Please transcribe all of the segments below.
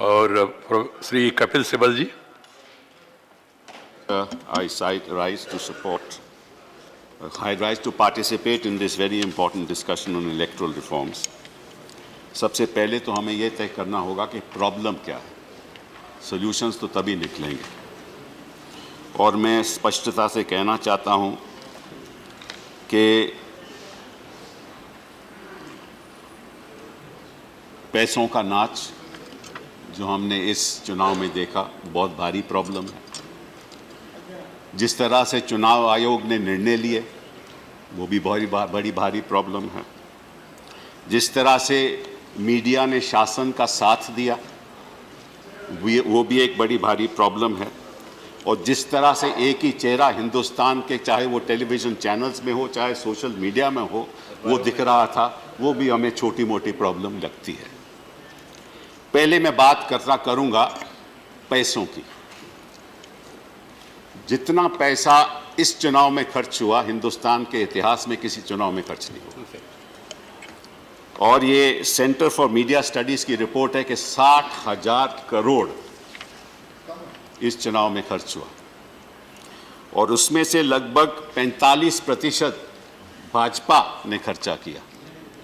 और श्री कपिल सिब्बल जी। I rise to support. I rise to participate in this very important discussion on electoral reforms. सबसे पहले तो हमें यह तय करना होगा कि प्रॉब्लम क्या है, सॉल्यूशंस तो तभी निकलेंगे। और मैं स्पष्टता से कहना चाहता हूं कि पैसों का नाच जो हमने इस चुनाव में देखा बहुत भारी प्रॉब्लम है। जिस तरह से चुनाव आयोग ने निर्णय लिए वो भी बड़ी भारी प्रॉब्लम है। जिस तरह से मीडिया ने शासन का साथ दिया वो भी एक बड़ी भारी प्रॉब्लम है। और जिस तरह से एक ही चेहरा हिंदुस्तान के, चाहे वो टेलीविज़न चैनल्स में हो चाहे सोशल मीडिया में हो, वो दिख रहा था, वो भी हमें छोटी मोटी प्रॉब्लम लगती है। पहले मैं बात करूंगा पैसों की। जितना पैसा इस चुनाव में खर्च हुआ हिंदुस्तान के इतिहास में किसी चुनाव में खर्च नहीं हुआ। और ये सेंटर फॉर मीडिया स्टडीज की रिपोर्ट है कि 60,000 करोड़ इस चुनाव में खर्च हुआ और उसमें से लगभग 45% भाजपा ने खर्चा किया।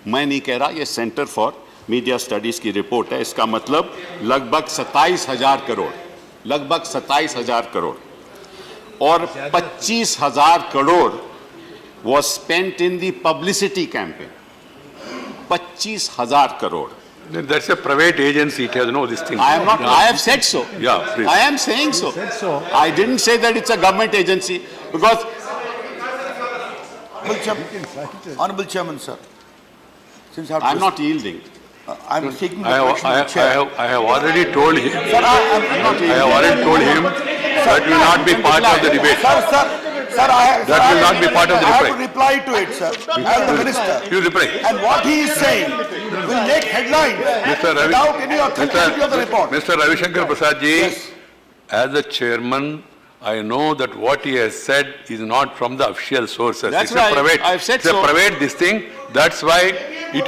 मैं नहीं कह रहा, ये सेंटर फॉर मीडिया स्टडीज की रिपोर्ट है। इसका मतलब लगभग 27,000 करोड़, लगभग 27,000 करोड़। और 25,000 crore was spent in the publicity campaign. 25,000 crore. That's a private agency. It has no this thing. I am not. I have said so. Yeah, please. I am saying so. I didn't say that it's a government agency because. Honorable Chairman, sir. Since I'm not yielding. I'm taking the question of the chair. I have already told him. Sir, I'm not I have already told him that will not be part of the debate. Sir, That will not be part of the I have debate. to reply to it, sir, as the minister. You reply. And what he is saying will make headlines without any authenticity of the report. Mr. Ravi Shankar Prasad ji, Yes. as a chairman, I know that what he has said is not from the official sources. That's it's right. a private. I've said it's so. a private this thing. That's why it.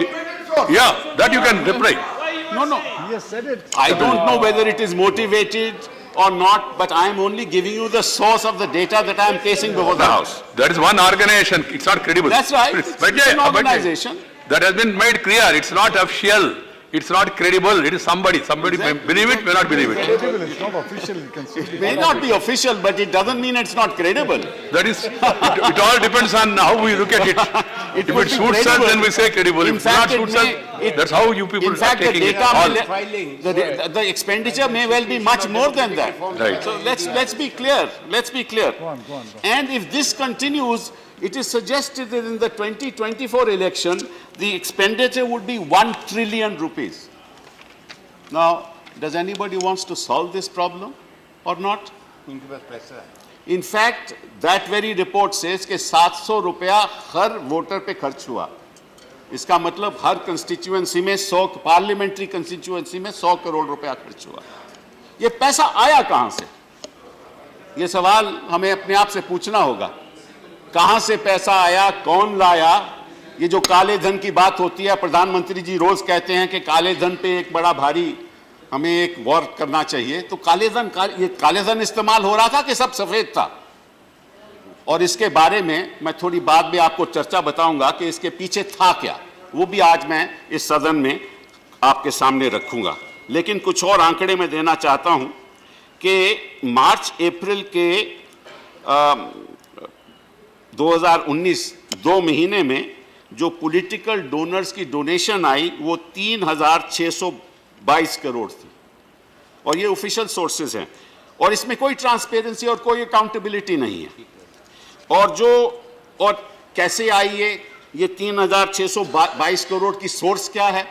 Yeah, that you can reply. No. He has said it. I don't know whether it is motivated or not, but I am only giving you the source of the data that I am placing before the House. That is one organization. It's not credible. That's right. But It's an organization. That has been made clear. It's not official. It's not credible. It is somebody. Somebody may believe it, may not believe it. It's not official. You can It may not be official, but it doesn't mean it's not credible. That is, it all depends on how we look at it. If would it be suits us, credible. then we say credible. In If not fact, it suits may- us, that's how you people In are fact, the taking it. data, All. the expenditure may well be much more than that. Right. So let's be clear. Let's be clear. Go on. And if this continues, it is suggested that in the 2024 election, the expenditure would be 1 trillion rupees. Now, does anybody wants to solve this problem or not? In fact, that very report says कि 700 रुपया हर voter पे खर्च हुआ। इसका मतलब हर constituency में 100 parliamentary constituency में 100 करोड़ रुपया खर्च हुआ। ये पैसा आया कहां से? ये सवाल हमें अपने आप से पूछना होगा। कहां से पैसा आया, कौन लाया? ये जो काले धन की बात होती है, प्रधानमंत्री जी रोज कहते हैं कि काले धन पे एक बड़ा भारी हमें एक वॉर करना चाहिए। तो ये काले धन इस्तेमाल हो रहा था कि सब सफेद था? और इसके बारे में मैं थोड़ी बाद में आपको चर्चा बताऊंगा कि इसके पीछे था क्या, वो भी आज मैं इस सदन में आपके सामने रखूंगा। लेकिन कुछ और आंकड़े मैं देना चाहता हूं कि मार्च अप्रैल के 2019 2 महीने में जो पॉलिटिकल डोनर्स की डोनेशन आई वो 3,622 करोड़ थी। और ये ऑफिशियल सोर्सेज हैं और इसमें कोई ट्रांसपेरेंसी और कोई अकाउंटेबिलिटी नहीं है। और कैसे आई ये 3,622 करोड़ की सोर्स क्या है?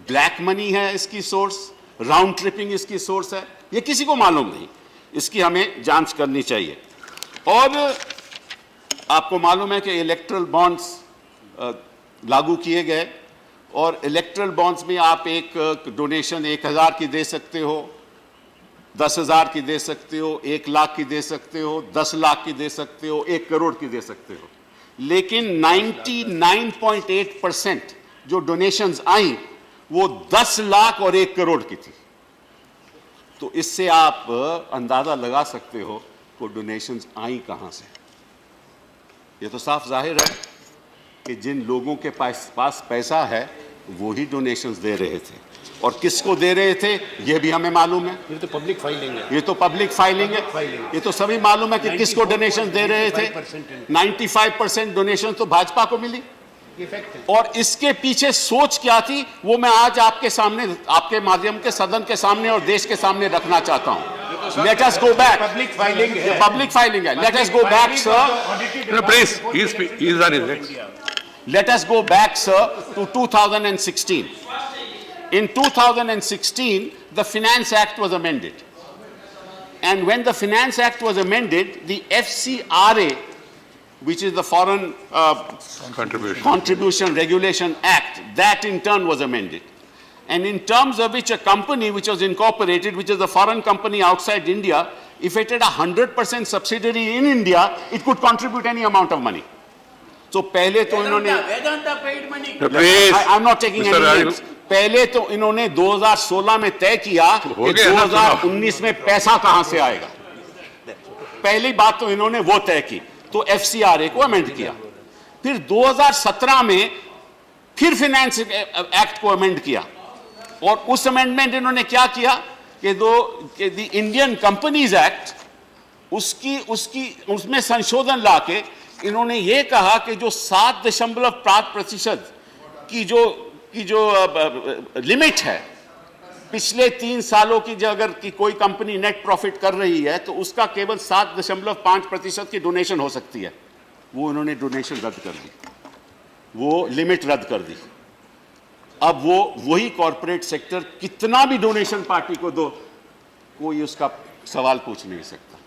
ब्लैक मनी है इसकी सोर्स, राउंड ट्रिपिंग इसकी सोर्स है, ये किसी को मालूम नहीं। इसकी हमें जांच करनी चाहिए। और आपको मालूम है कि इलेक्ट्रल बॉन्ड्स लागू किए गए और इलेक्ट्रल बॉन्ड्स में आप एक डोनेशन 1,000 की दे सकते हो, 10,000 की दे सकते हो, 1 लाख की दे सकते हो, 10 लाख की दे सकते हो, 1 करोड़ की दे सकते हो। लेकिन 99.8% जो डोनेशंस आई वो 10 लाख और 1 करोड़ की थी। तो इससे आप अंदाजा लगा सकते हो वो डोनेशंस आई कहां से। ये तो साफ जाहिर है कि जिन लोगों के पास पैसा है वो ही डोनेशंस दे रहे थे, और किसको दे रहे थे ये भी हमें मालूम है। ये तो पब्लिक फाइलिंग है। ये तो पब्लिक फाइलिंग है, ये तो सभी मालूम है कि किसको डोनेशन दे रहे थे। 95% डोनेशन तो भाजपा को मिली, और इसके पीछे सोच क्या थी वो मैं आज आपके सामने, आपके माध्यम के सदन के सामने और देश के सामने रखना चाहता हूं। Let us go back. Public filing है। पब्लिक फाइलिंग है। Let us go back sir. Please, he's on his next. Let us go back, sir, to 2016. In 2016, the Finance Act was amended. And when the Finance Act was amended, the FCRA, which is the Foreign Contribution Regulation Act, that in turn was amended. And in terms of which a company which was incorporated, which is a foreign company outside India, if it had a 100% subsidiary in India, it could contribute any amount of money. So पहले तो इन्होंने Please, I am not taking Mr. any Raju. names. पहले तो इन्होंने 2016 में तय किया हो कि गया ना, 2019 में पैसा कहां से आएगा। पहली बात तो इन्होंने वो तय की, तो एफसीआरए को अमेंड किया। फिर 2017 में फिर फाइनेंस एक्ट को अमेंड किया, और उस अमेंडमेंट इन्होंने क्या किया कि द इंडियन कंपनीज एक्ट उसमें संशोधन लाके इन्होंने ये कहा कि जो 7.5% की जो लिमिट है पिछले 3 सालों की, जो अगर की कोई कंपनी नेट प्रॉफिट कर रही है तो उसका केवल 7.5% की डोनेशन हो सकती है। वो इन्होंने डोनेशन रद्द कर दी, वो लिमिट रद्द कर दी। अब वही कॉरपोरेट सेक्टर कितना भी डोनेशन पार्टी को दो, कोई उसका सवाल पूछ नहीं सकता।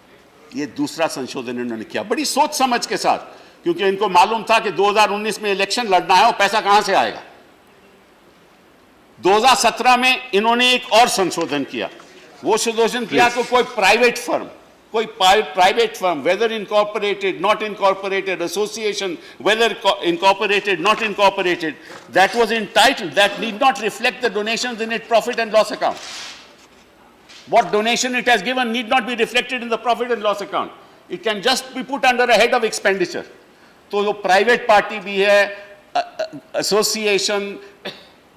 ये दूसरा संशोधन इन्होंने किया बड़ी सोच समझ के साथ, क्योंकि इनको मालूम था कि 2019 में इलेक्शन लड़ना है और पैसा कहां से आएगा। 2017 में इन्होंने एक और संशोधन किया। वो संशोधन किया कि कोई private firm, weather incorporated, not incorporated, association, weather incorporated, not incorporated, that was entitled, that need not reflect the donations in it profit and loss account. What donation it has given need not be reflected in the profit and loss account. It can just be put under a head of expenditure. तो जो private party भी है, association,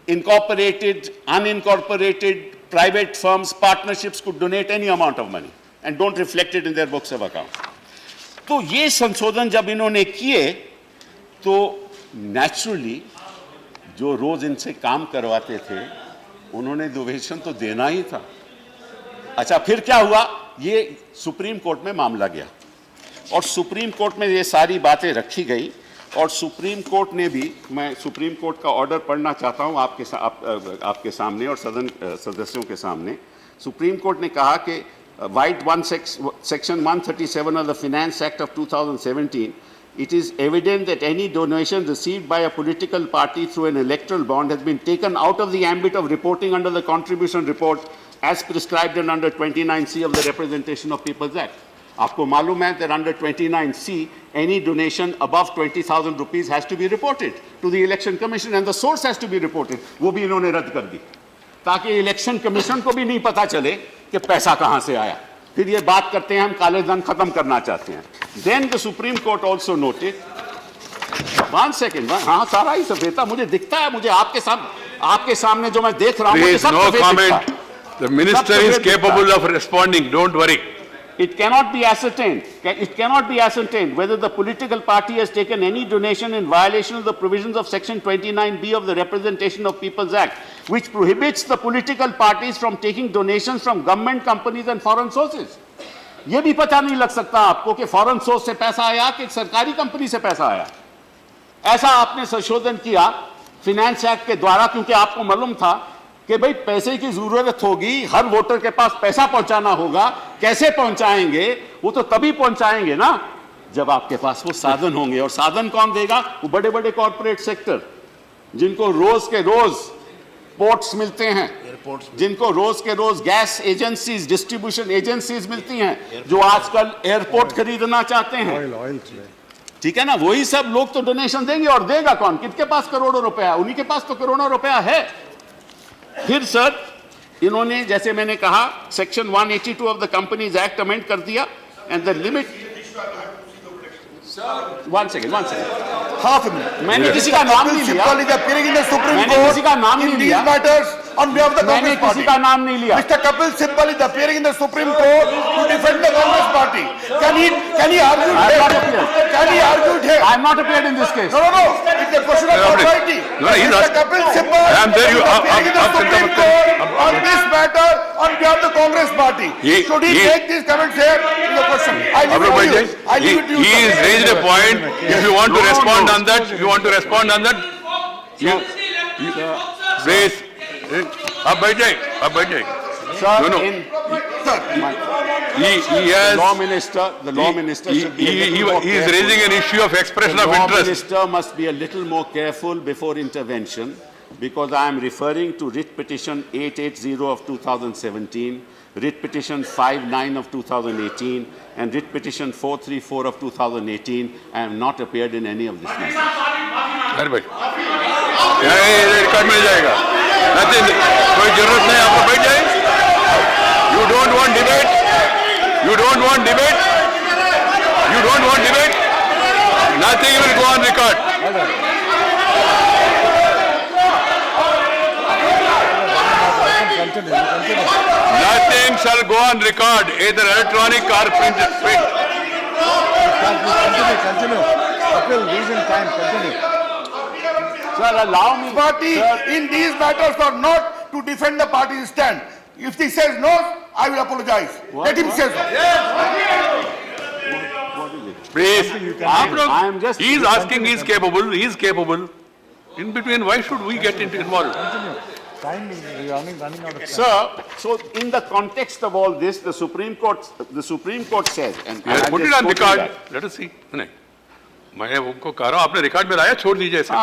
incorporated, unincorporated, private firms, partnerships could donate any amount of money and don't reflect it in their books of account. तो ये संशोधन जब इन्होंने किए तो नेचुरली जो रोज इनसे काम करवाते थे उन्होंने डोनेशन तो देना ही था। अच्छा, फिर क्या हुआ, ये सुप्रीम कोर्ट में मामला गया और सुप्रीम कोर्ट में ये सारी बातें रखी गई, और सुप्रीम कोर्ट ने भी, मैं सुप्रीम कोर्ट का ऑर्डर पढ़ना चाहता हूं आपके सामने और सदन सदस्यों के सामने। सुप्रीम कोर्ट ने कहा कि white section 137 of the Finance Act of 2017, it is evident that any donation received by a political party through an electoral bond has been taken out of the ambit of reporting under the contribution report as prescribed in under 29C of the Representation of People's Act. आपको मालूम है that under 29C, any donation above 20,000 rupees has to be reported to the Election Commission and the source has to be reported. वो भी इन्होंने रद्द कर दी ताकि election commission को भी नहीं पता चले कि पैसा कहां से आया। फिर ये बात करते हैं हम काले धन खत्म करना चाहते हैं। Then the Supreme Court also noted, one second, हाँ सारा ही सफेद था, मुझे दिखता है, मुझे आपके सामने जो मैं देख रहा हूँ मुझे Please, सब no सफेद दिखता comment. है। The minister सब is सफेद दिखता है। capable of responding, don't worry. It cannot be ascertained whether the political party has taken any donation in violation of the provisions of Section 29B of the Representation of People's Act, which prohibits the political parties from taking donations from government companies and foreign sources. ये भी पता नहीं लग सकता आपको कि foreign source से पैसा आया कि सरकारी कंपनी से पैसा आया। ऐसा आपने संशोधन किया फिनेंस एक्ट के द्वारा, क्योंकि आपको मालूम था कि भाई पैसे की जरूरत होगी, हर वोटर के पास पैसा पहुंचाना होगा। कैसे पहुंचाएंगे? वो तो तभी पहुंचाएंगे ना जब आपके पास वो साधन होंगे। और साधन कौन देगा? वो बड़े बड़े कॉर्पोरेट सेक्टर, जिनको रोज के रोज पोर्ट्स मिलते हैं, जिनको रोज के रोज गैस एजेंसीज, डिस्ट्रीब्यूशन एजेंसीज मिलती हैं, जो आजकल एयरपोर्ट खरीदना चाहते हैं। ठीक है ना, वही सब लोग तो डोनेशन देंगे। और देगा कौन? किसके पास करोड़ों रुपया है? उन्हीं के पास तो करोड़ों रुपया है। फिर सर इन्होंने जैसे मैंने कहा section 182 of the companies act amend कर दिया and the limit one second Half a minute. मैंने किसी का नाम नहीं लिया Sibal is appearing in the Supreme मैंने Court किसी का नाम in नहीं these लिया matters on behalf of the मैंने Congress किसी party. का नाम नहीं लिया Mr. Kapil Sibal is appearing in the Supreme Court to defend the Congress party. Can he argue I am not here? appeared. Can he argue here? I am not appeared in this case No. It's a question of No, please. authority. No, he's Mr. asking- Kapil Sibal I am there, you- is appearing in the आप Supreme चिंता मत Court on this matter on behalf of the Congress party. Should he make these comments here? Is the question. I leave it Abdul to Bhai, you. I leave it to you. he sir. is raised a point. If you want to respond on that, you please. आप बैठ जाइए. sir No, no. in He has. law minister the law minister should be a little more He is careful. raising an issue of expression The of law interest. minister must be a little more careful before intervention because I am referring to writ petition 880 of 2017, writ petition 59 of 2018 and writ petition 434 of 2018. I have not appeared in any of this matter. अरे भाई ये record में जाएगा. Nothing. कोई जरूरत नहीं आपको बैठ जाए. You don't want debate. Nothing will go on record. Nothing shall go on record, either electronic or printed. Sir, allow me. Party in these matters are not to defend the party's stand. If he says no, I will apologize. Let him say so. Please. आप लोग, I am just- he is asking, he is capable. In between, why should we get involved? Sir, so in the context of all this, the Supreme Court said, and Yes, I'm put it just on quoting record. that. Let us see. नहीं, मैं उनको कह रहा हूँ आपने record में लाया छोड़ दीजिए इसे.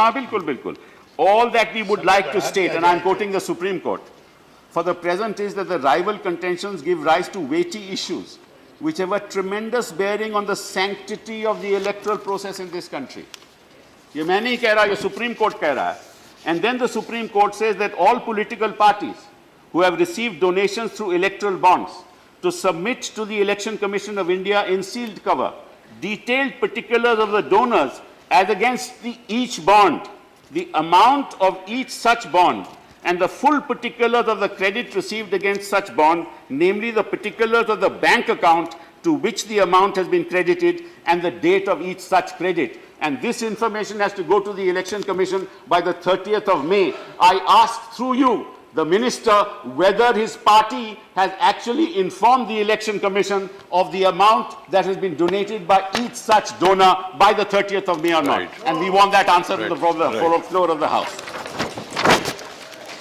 बिल्कुल. All that we would like to state, and I'm quoting the Supreme Court, for the present is that the rival contentions give rise to weighty issues, which have a tremendous bearing on the sanctity of the electoral process in this country. ये मैं नहीं कह रहा, ये Supreme Court कह रहा है. And then the Supreme Court says that all political parties who have received donations through electoral bonds to submit to the Election Commission of India in sealed cover detailed particulars of the donors as against each bond, the amount of each such bond, and the full particulars of the credit received against such bond, namely the particulars of the bank account to which the amount has been credited and the date of each such credit. And this information has to go to the Election Commission by the 30th of May. I ask through you, the minister, whether his party has actually informed the Election Commission of the amount that has been donated by each such donor by the 30th of May or not. Right. And we want that answer Right. on the floor of the House.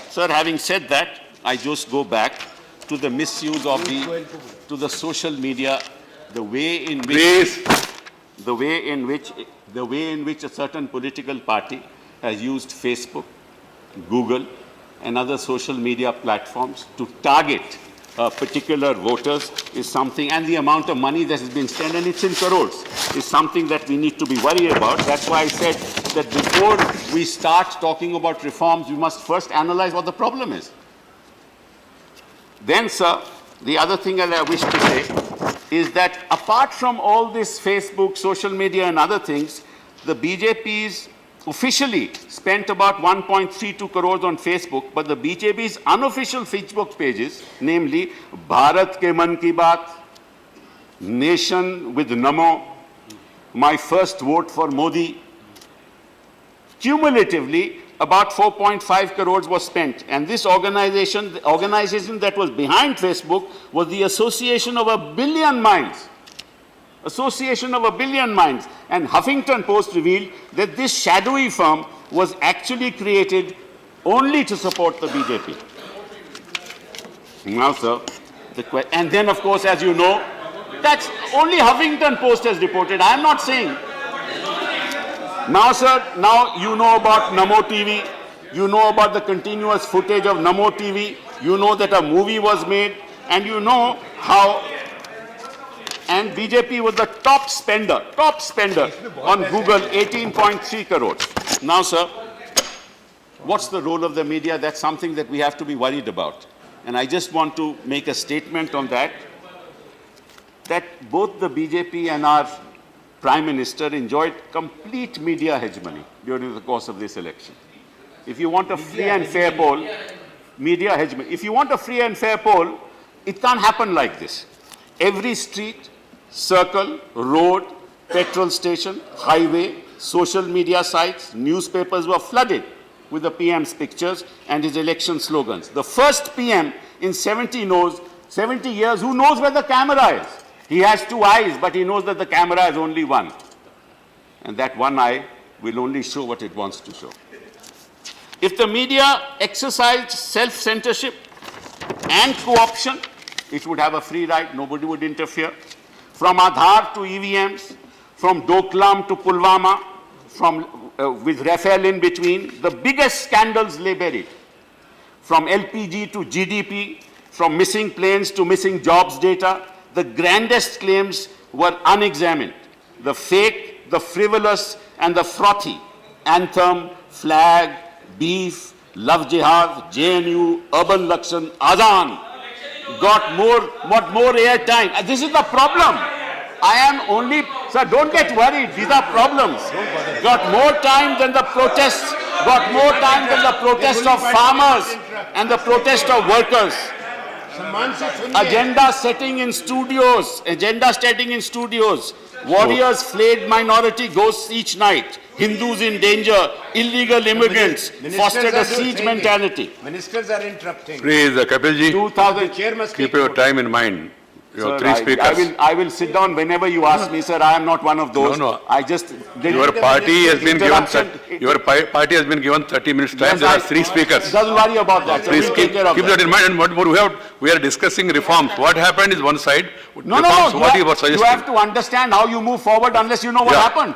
Sir, having said that, I just go back to the misuse of to the social media, the way in which Please. the way in which a certain political party has used Facebook, Google, and other social media platforms to target particular voters is something, and the amount of money that has been spent, and it's in crores, is something that we need to be worried about. That's why I said that before we start talking about reforms, we must first analyze what the problem is. Then, sir, the other thing that I wish to say is that apart from all this Facebook, social media and other things, the BJP's officially spent about 1.32 crores on Facebook, but the BJP's unofficial Facebook pages, namely Bharat Ke Man Ki Baat, Nation with Namo, My First Vote for Modi, cumulatively about 4.5 crores was spent. And this organization, the organization that was behind Facebook was the Association of a Billion Minds. Association of a Billion Minds. And Huffington Post revealed that this shadowy firm was actually created only to support the BJP. Now, sir, and then, of course, as you know, that's only Huffington Post has reported. I am not saying. Now, sir, now you know about Namo TV. You know about the continuous footage of Namo TV. You know that a movie was made. And you know how. And BJP was the top spender on Google, 18.3 crores. Now, sir, what's the role of the media? That's something that we have to be worried about. and I just want to make a statement on that, that both the BJP and our Prime Minister enjoyed complete media hegemony during the course of this election. If you want a free and fair poll, media hegemony. If you want a free and fair poll, it can't happen like this. Every street, circle, road, petrol station, highway, social media sites, newspapers were flooded with the PM's pictures and his election slogans. The first PM in 70 years who knows where the camera is. He has two eyes, but he knows that the camera is only one. And that one eye will only show what it wants to show. If the media exercised self-censorship and co-option, it would have a free ride, nobody would interfere. From Aadhaar to EVMs, from Doklam to Pulwama, with Rafale in between, the biggest scandals lay buried. From LPG to GDP, from missing planes to missing jobs data, the grandest claims were unexamined. The fake, the frivolous, and the frothy. Anthem, flag, beef, love jihad, JNU, urban Lakshan, Azan got more airtime. This is the problem. I am only, sir, don't get worried. These are problems. Got more time than the protests, got more time than the protest of farmers and the protest of workers. Agenda setting in studios. Warriors flayed minority ghosts each night. Hindus in danger, illegal immigrants, fostered a siege mentality. Ministers are interrupting. Please, Kapilji, 2000. Chair must keep take your time in mind. Your Sir, three speakers. I will sit down whenever you ask me, sir. I am not one of those. No. I just did Your party has been given interruption. party has been given 30 minutes time. Yes, There are I- three speakers. Doesn't worry about that. Sir. Please We'll keep take care of that in mind. And what more we are discussing reforms. What happened is one side. No. Reforms, what you were You suggesting. have to understand how you move forward unless you know what Yeah. happened.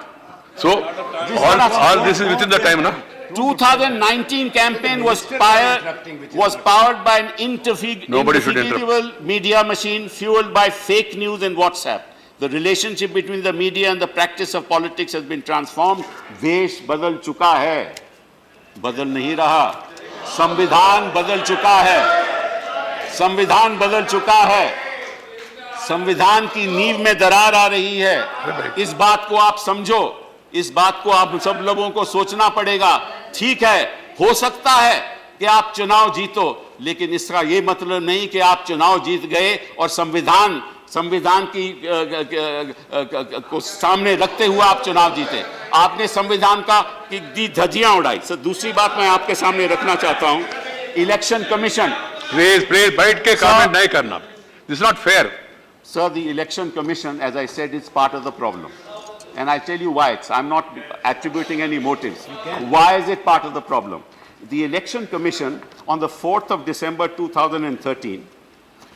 So all this is within the time, na? 2019 campaign was powered by an Nobody should interrupt. indefatigable media machine fueled by fake news and WhatsApp. The relationship between the media and the practice of politics has been transformed. देश बदल चुका है, बदल नहीं रहा. संविधान बदल चुका है, संविधान बदल चुका है. संविधान की नींव में दरार आ रही है. इस बात को आप समझो. इस बात को आप सब लोगों को सोचना पड़ेगा. ठीक है, हो सकता है कि आप चुनाव जीतो, लेकिन इसका ये मतलब नहीं कि आप चुनाव जीत गए और संविधान की को सामने रखते हुए आप चुनाव जीते. आपने संविधान की धज्जियां उड़ाई. सर, दूसरी बात मैं आपके सामने रखना चाहता हूं. Election commission. प्लीज बैठ के कमेंट नहीं करना. This is not fair. Sir, the election commission, as I said, is part of the problem. And I'll tell you why. I'm not attributing any motives. Why is it part of the problem? The election commission on the 4th of December 2013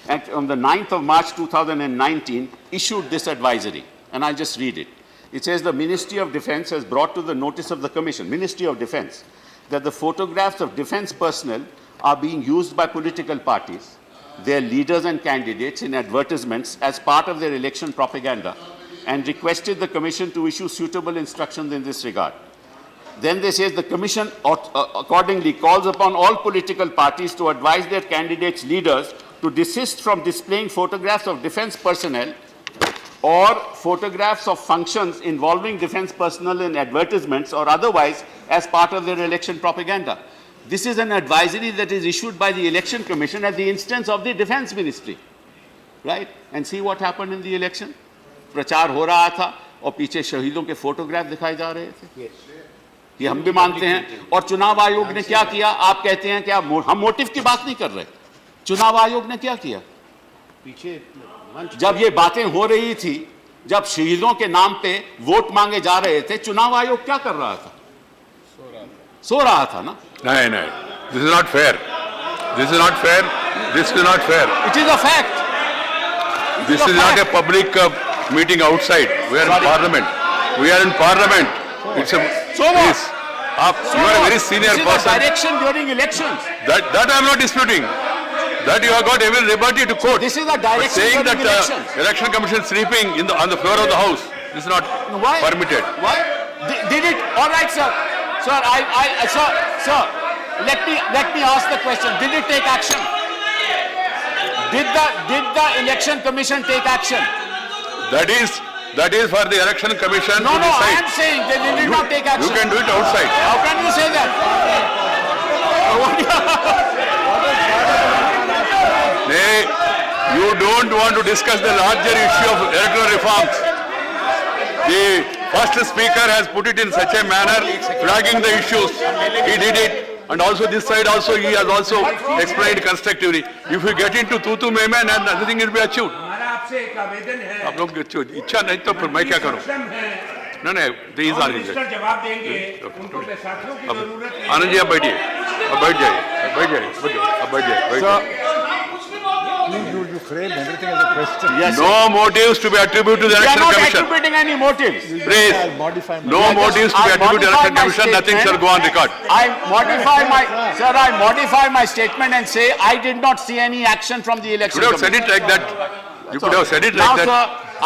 and on the 9th of March 2019 issued this advisory. And I'll just read it. It says the Ministry of Defense has brought to the notice of the Commission, Ministry of Defense, that the photographs of defense personnel are being used by political parties, their leaders and candidates in advertisements as part of their election propaganda, and requested the Commission to issue suitable instructions in this regard. Then they say the Commission accordingly calls upon all political parties to advise their candidates' leaders to desist from displaying photographs of defense personnel or photographs of functions involving defense personnel in advertisements or otherwise as part of their election propaganda. This is an advisory that is issued by the Election Commission at the instance of the Defense Ministry. Right? And see what happened in the election? प्रचार हो रहा था और पीछे शहीदों के photograph दिखाए जा रहे थे. ये हम भी मानते हैं. और चुनाव आयोग ने क्या किया? आप कहते हैं कि हम मोटिव की बात नहीं कर रहे. चुनाव आयोग ने क्या किया? जब ये बातें हो रही थी, जब शहीदों के नाम पे वोट मांगे जा रहे थे, चुनाव आयोग क्या कर रहा था? सो रहा था ना. नहीं. This is not fair. This is not fair. This is not fair. It is a fact. This is not a public meeting outside. We are in Parliament. We are in Parliament. It's a So what? please. You are a very senior This is the person. direction during elections. That I am not disputing. That you have got every liberty to quote. This is the But direction saying during that elections. election commission sleeping on the floor of the house is not Why? permitted. Why? Did it? All right, sir. Sir, let me ask the question. Did it take action? did the election commission take action? That is for the election commission No, to no, I decide. am saying they did not take action. You can do it outside. How can you say that? You don't want to discuss the larger issue of electoral reforms. The first speaker has put it in such a manner, flagging the issues. He did it. And also this side also, he has also explained constructively. If you get into तू मैं and nothing will be achieved. हमारा आपसे एक आवेदन है। आप लोग इच्छा नहीं तो फिर मैं क्या करूं? नहीं, these are it. मिनिस्टर जवाब देंगे, उनको बैसाखियों की जरूरत नहीं। आनंद जी आप बैठिए, अब बैठ जाइए। You frame everything as a question. Yes, No motives to be attributed to the we are election not commission. attributing any motives. Please, Modify my. no motives to be I attributed to the modify election my commission. Nothing shall statement. go on record. I modify my statement and say I did not see any action from the You election could have said commission. it like that. You could have said it Now, like that. sir,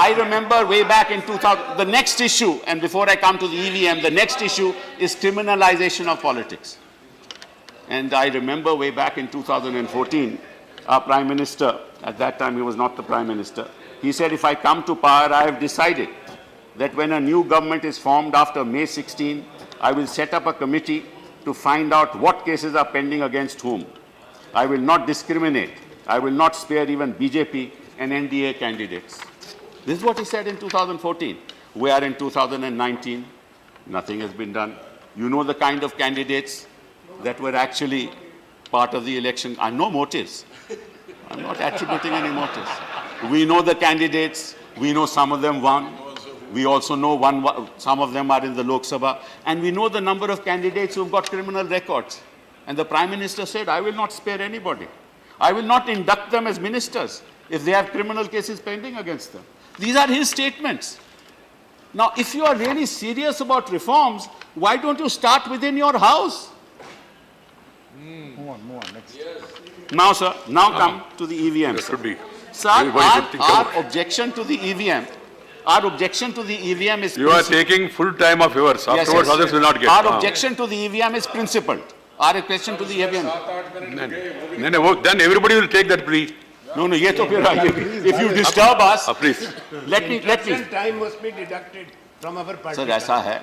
I remember way back in 2000, the next issue, and before I come to the EVM, the next issue is criminalization of politics. And I remember way back in 2014, our Prime Minister, at that time he was not the Prime Minister, he said, if I come to power, I have decided that when a new government is formed after May 16, I will set up a committee to find out what cases are pending against whom. I will not discriminate. I will not spare even BJP and NDA candidates. This is what he said in 2014. We are in 2019. Nothing has been done. You know the kind of candidates that were actually part of the election. I know motives. I'm not attributing any motives. We know the candidates. We know some of them won. We also know some of them are in the Lok Sabha. And we know the number of candidates who've got criminal records. And the Prime Minister said, I will not spare anybody. I will not induct them as ministers if they have criminal cases pending against them. These are his statements. Now, if you are really serious about reforms, why don't you start within your house? Move on, next. Now, sir, now come to the EVM. That should be. Sir, Everybody should think our about it. objection to the EVM, is You are taking full time of yours. Yes, Afterwards, yes. others will not get. Our objection to the EVM is principled. Our objection to the EVM. Then everybody will take that plea. No, ye to phir if you disturb us, Please. let me. Time must be deducted from our party. Sir ऐसा है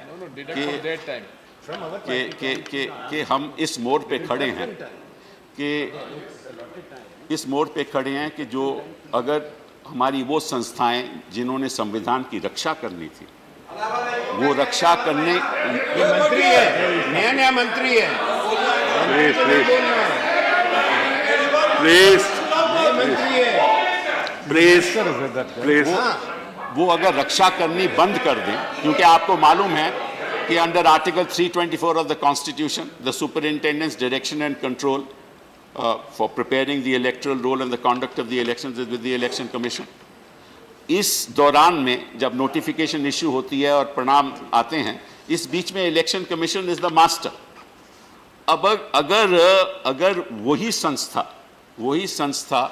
कि हम इस मोड़ पे खड़े हैं कि जो अगर हमारी वो संस्थाएं जिन्होंने संविधान की रक्षा करनी थी वो रक्षा करने ये मंत्री है, नया मंत्री है। Please. वो अगर रक्षा करनी बंद कर दें क्योंकि आपको मालूम है कि under article 324 of the constitution the superintendents direction and control for preparing the electoral roll and the conduct of the elections is with the election commission. इस दौरान में जब नोटिफिकेशन इश्यू होती है और परिणाम आते हैं, इस बीच में election commission is the master. अब अगर वही संस्था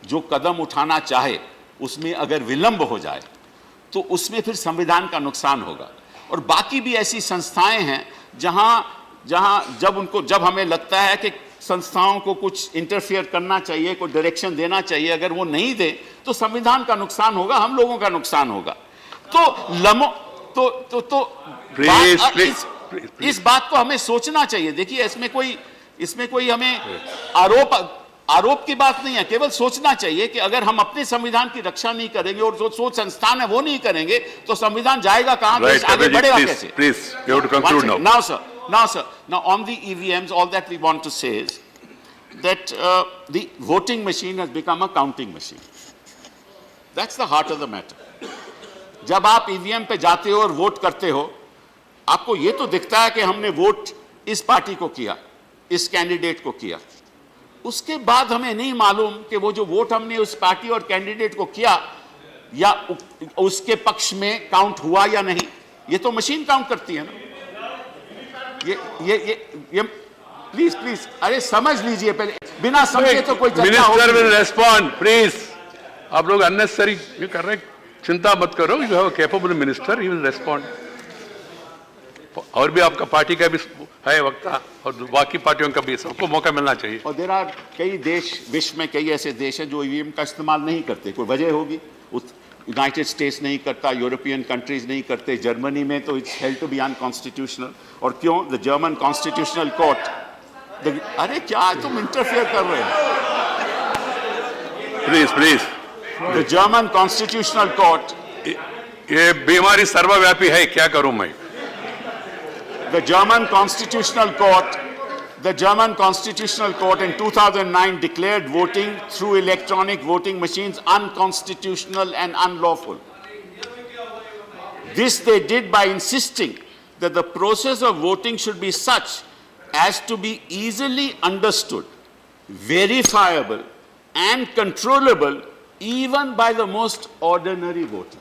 जो कदम उठाना चाहे उसमें अगर विलंब हो जाए तो उसमें फिर संविधान का नुकसान होगा। और बाकी भी ऐसी संस्थाएं हैं जहां जब हमें लगता है कि संस्थाओं को कुछ इंटरफियर करना चाहिए, कोई डायरेक्शन देना चाहिए, अगर वो नहीं दे तो संविधान का नुकसान होगा, हम लोगों का नुकसान होगा। इस बात को हमें सोचना चाहिए। देखिए इसमें कोई हमें आरोप की बात नहीं है, केवल सोचना चाहिए कि अगर हम अपने संविधान की रक्षा नहीं करेंगे और जो संस्थान है वो नहीं करेंगे तो संविधान जाएगा कहां, देश आगे बढ़ेगा कैसे? Please, you have to conclude now. Now, sir, on the EVMs, all that we want to say is that the voting machine has become a counting machine. That's the heart of the matter. जब आप EVM पे जाते हो और vote करते हो, आपको ये तो दिखता है कि हमने वोट इस पार्टी को किया, इस कैंडिडेट को किया। उसके बाद हमें नहीं मालूम कि वो जो वोट हमने उस पार्टी और कैंडिडेट को किया या उसके पक्ष में काउंट हुआ या नहीं, ये तो मशीन काउंट करती है ना। ये प्लीज अरे समझ लीजिए पहले, बिना समझे तो कोई चर्चा मिनिस्टर होगी। Will respond please. आप लोग अननेसेसरी ये कर रहे हैं, चिंता मत करो, you have a capable minister, he will respond. और भी आपका पार्टी का भी है वक्ता और बाकी पार्टियों का भी, सबको मौका मिलना चाहिए। और देर आर कई देश, विश्व में कई ऐसे देश हैं जो ईवीएम का इस्तेमाल नहीं करते, कोई वजह होगी। यूनाइटेड स्टेट्स नहीं करता, यूरोपियन कंट्रीज नहीं करते, जर्मनी में तो it's held to be unconstitutional. और क्यों? द जर्मन कॉन्स्टिट्यूशनल कोर्ट, अरे क्या तुम इंटरफेयर कर रहे हो? Please please, the German constitutional court, ये बीमारी सर्वव्यापी है, क्या करूं मैं? the German Constitutional Court in 2009 declared voting through electronic voting machines unconstitutional and unlawful. This they did by insisting that the process of voting should be such as to be easily understood, verifiable, and controllable even by the most ordinary voter.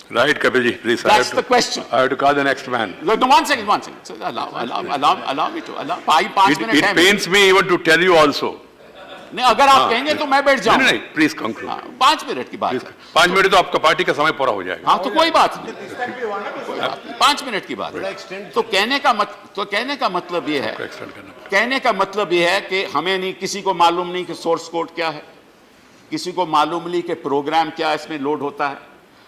Right, Kapil ji, please. That's the question. I have to call the next man. No, one second. So allow me to. 5 minutes. It pains me even to tell you also. नहीं, अगर आप कहेंगे तो मैं बैठ जाऊं। नहीं, please conclude. 5 minute की बात है। 5 मिनट तो आपका पार्टी का समय पूरा हो जाएगा। हाँ, तो कोई बात नहीं, 5 मिनट की बात है। तो कहने का मतलब ये है, कहने का मतलब ये है कि हमें नहीं, किसी को मालूम नहीं कि सोर्स कोड क्या है, किसी को मालूम नहीं कि प्रोग्राम क्या इसमें लोड होता है।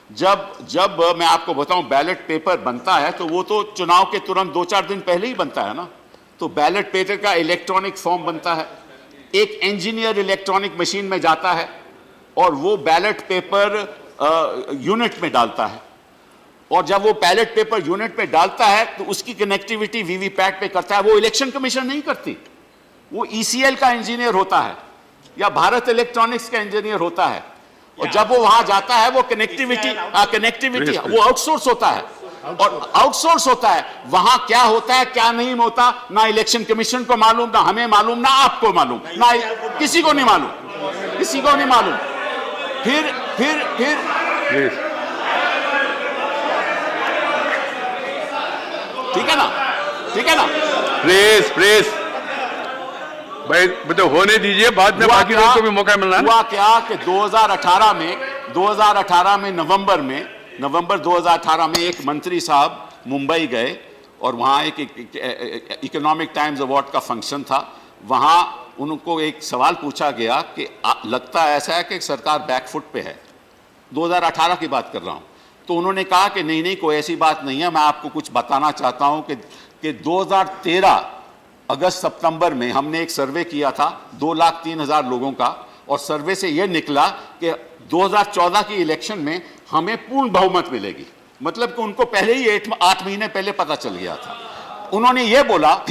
जब मैं आपको बताऊं बैलेट पेपर बनता है तो वो तो चुनाव के तुरंत 2-4 दिन पहले ही बनता है ना। तो बैलेट पेपर का इलेक्ट्रॉनिक फॉर्म बनता है, एक इंजीनियर इलेक्ट्रॉनिक मशीन में जाता है और वो बैलेट पेपर यूनिट में डालता है, और जब वो बैलेट पेपर यूनिट में डालता है तो उसकी कनेक्टिविटी वीवीपैट पे करता है। वो इलेक्शन कमीशन नहीं करती, वो ईसीएल का इंजीनियर होता है या भारत इलेक्ट्रॉनिक्स का इंजीनियर होता है। और जब वो वहां जाता है वो कनेक्टिविटी वो आउटसोर्स होता है, और आउटसोर्स होता है। वहां क्या होता है क्या नहीं होता ना इलेक्शन कमीशन को मालूम, ना हमें मालूम, ना आपको मालूम, ना किसी को नहीं मालूम, किसी को नहीं मालूम। फिर ठीक है ना प्लीज भाई, तो होने दीजिए, बाद में बाकी लोगों को भी मौका मिलना है। हुआ क्या कि 2018 में नवंबर 2018 में एक मंत्री साहब मुंबई गए और वहाँ एक इकोनॉमिक टाइम्स अवार्ड का फंक्शन था। वहाँ उनको एक सवाल पूछा गया कि लगता ऐसा है कि सरकार बैकफुट पे है। 2018 की बात कर रहा हूँ। तो उन्होंने कहा कि नहीं कोई ऐसी बात नहीं है, मैं आपको कुछ बताना चाहता हूँ कि 2013 अगस्त-सितंबर में हमने एक सर्वे किया था 2,03,000 लोगों का, और सर्वे से यह निकला कि 2014 की इलेक्शन में हमें पूर्ण बहुमत मिलेगी। मतलब कि उनको पहले ही 8 महीने पहले पता चल गया था। उन्होंने ये बोला,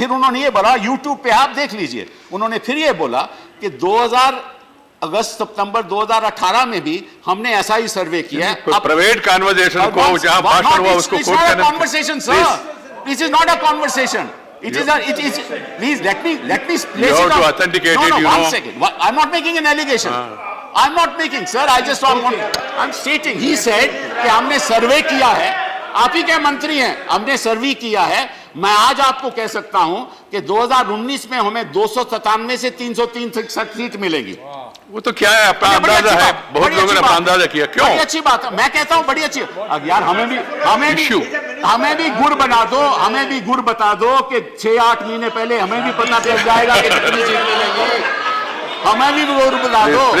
यूट्यूब पे आप देख लीजिए, उन्होंने फिर ये बोला कि अगस्त-सितंबर 2018 में भी हमने ऐसा ही सर्वे किया है। प्राइवेट कन्वर्सेशन को जहां भाषण हुआ उसको कोट करना। Conversation sir, this is not a conversation. It is. Please let me place it. You have to authenticate it. No, 1 second. I'm not making an allegation. I'm not making, sir. I just I'm stating. He said कि हमने सर्वे किया है, आप ही के मंत्री हैं, हमने सर्वे किया है। मैं आज आपको कह सकता हूं कि 2019 में हमें 297 से 303 सीट मिलेगी। वो तो क्या है, अपना अंदाजा है, बहुत लोगों ने अपना अंदाजा किया। क्यों? बड़ी अच्छी बात है, मैं कहता हूं बड़ी अच्छी। यार हमें भी गुड़ बना दो, हमें भी गुड़ बता दो कि 6-8 महीने पहले हमें भी पता चल जाएगा कि कितनी सीट मिलेगी। हमें भी गुड़ बता दो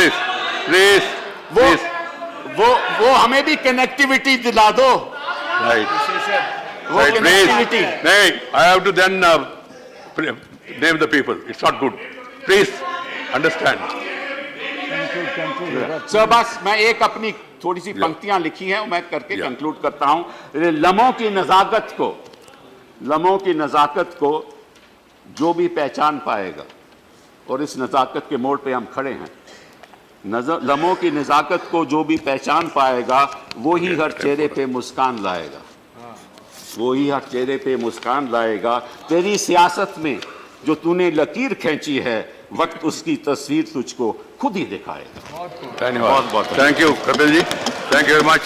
प्लीज। वो हमें भी कनेक्टिविटी दिला दो। Right, please. नहीं, I have to then name the people. It's not good. Please understand. Sir बस मैं एक अपनी थोड़ी सी पंक्तियां लिखी हैं, मैं करके कंक्लूड करता हूं। लम्हों की नजाकत को जो भी पहचान पाएगा, और इस नजाकत के मोड़ पे हम खड़े हैं। लम्हों की नजाकत को जो भी पहचान पाएगा वो ही हर चेहरे पे मुस्कान लाएगा, वो ही हर चेहरे पे मुस्कान लाएगा। तेरी सियासत में जो तूने लकीर खींची है, वक्त उसकी तस्वीर तुझको खुद ही दिखाएगा। धन्यवाद। Thank you Kapil ji, thank you very much.